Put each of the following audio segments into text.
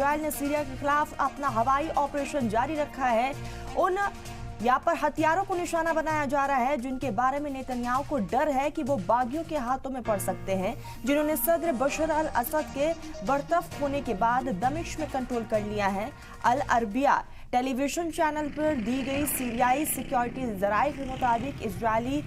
Israel ने Syria के खिलाफ अपना हवाई ऑपरेशन जारी रखा है। उन यहाँ पर हथियारों को निशाना बनाया जा रहा है जिनके बारे में नेतन्याहू को डर है कि वो बागियों के हाथों में पड़ सकते हैं, जिन्होंने सदर बशर अल असद के बर्तरफ होने के बाद दमिश्क में कंट्रोल कर लिया है। अल अरबिया टेलीविजन चैनल पर दी गई सीरियाई सिक्योरिटी जराये के मुताबिक इजरायली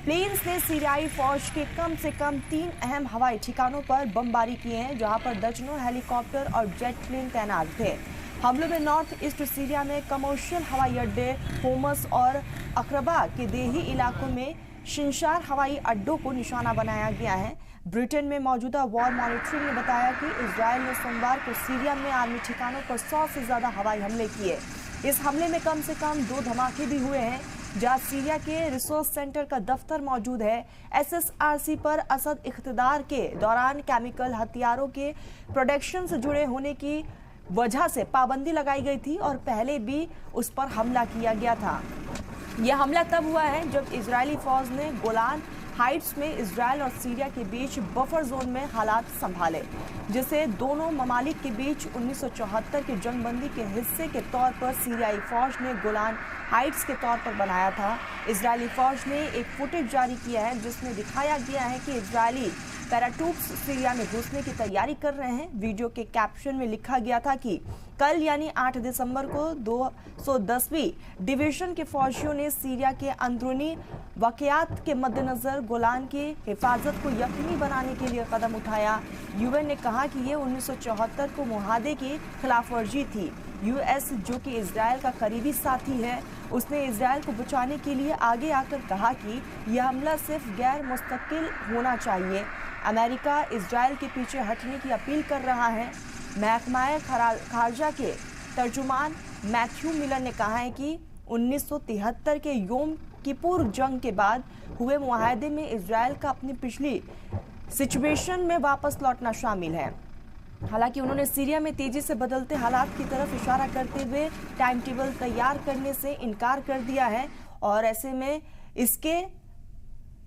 प्लेन्स ने सीरियाई फौज के कम से कम 3 अहम हवाई ठिकानों पर बमबारी किए हैं, जहां पर दर्जनों हेलीकॉप्टर और जेट प्लेन तैनात थे। हमलों में नॉर्थ ईस्ट सीरिया में कमर्शियल हवाई अड्डे, होमस और अकरबा के देही इलाकों में शिनशार हवाई अड्डों को निशाना बनाया गया है। ब्रिटेन में मौजूदा वॉर मॉनिटरिंग ने बताया कि इजरायल ने सोमवार को सीरिया में आर्मी ठिकानों पर 100 से ज्यादा हवाई हमले किए। इस हमले में कम से कम 2 धमाके भी हुए हैं, जहां सीरिया के रिसोर्स सेंटर का दफ्तर मौजूद है। SSRC पर असद इख्तियार के दौरान केमिकल हथियारों के प्रोडक्शन से जुड़े होने की वजह से पाबंदी लगाई गई थी और पहले भी उस पर हमला किया गया था। यह हमला तब हुआ है जब इजरायली फौज ने गोलान हाइट्स में इजरायल और सीरिया के बीच बफर जोन में हालात संभाले, जिसे दोनों ममालिक के बीच 1974 के जंगबंदी के हिस्से के तौर पर सीरियाई फौज ने गोलान हाइट्स के तौर पर बनाया था। इजरायली फौज ने एक फुटेज जारी किया है जिसमें दिखाया गया है कि इजरायली पैराट्रूप्स सीरिया में घुसने की तैयारी कर रहे हैं। वीडियो के कैप्शन में लिखा गया था कि कल यानी 8 दिसंबर को 210वीं डिवीजन के फौजियों ने सीरिया के अंदरूनी वाकयात के मद्देनजर गोलान की हिफाजत को यकीनी बनाने के लिए कदम उठाया। यूएन ने कहा कि ये 1974 को मुआहदे की खिलाफवर्जी थी। यूएस, जो कि इजरायल का करीबी साथी है, उसने इजरायल को बचाने के लिए आगे आकर कहा कि यह हमला सिर्फ गैर मुस्तकिल होना चाहिए। अमेरिका इजरायल के पीछे हटने की अपील कर रहा है। महकमा खारजा के तर्जुमान मैथ्यू मिलर ने कहा है कि 1973 के योम किपुर जंग के बाद हुए मुआहदे में इजरायल का अपनी पिछली सिचुएशन में वापस लौटना शामिल है। हालांकि उन्होंने सीरिया में तेजी से बदलते हालात की तरफ इशारा करते हुए टाइम टेबल तैयार करने से इनकार कर दिया है और ऐसे में इसके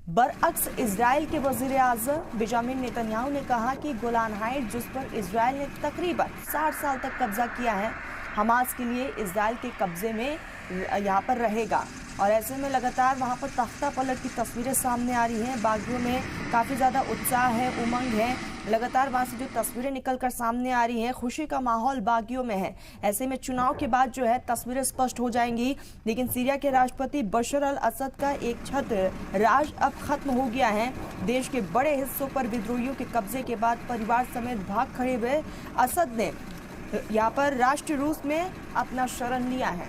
बरअक्स इजरायल के वजीर आज़म बेंजामिन नेतन्याहू ने कहा कि गोलान हाइट्स, जिस पर इजरायल ने तकरीबन 60 साल तक कब्जा किया है, हमास के लिए इजरायल के कब्जे में यहाँ पर रहेगा। और ऐसे में लगातार वहाँ पर तख्ता पलट की तस्वीरें सामने आ रही हैं। बागियों में काफ़ी ज़्यादा उत्साह है, उमंग है। लगातार वहाँ से जो तस्वीरें निकलकर सामने आ रही हैं, खुशी का माहौल बागियों में है। ऐसे में चुनाव के बाद जो है तस्वीरें स्पष्ट हो जाएंगी, लेकिन सीरिया के राष्ट्रपति बशर अल असद का एक छत्र राज अब खत्म हो गया है। देश के बड़े हिस्सों पर विद्रोहियों के कब्जे के बाद परिवार समेत भाग खड़े हुए असद ने यहाँ पर राष्ट्र रूस में अपना शरण लिया है।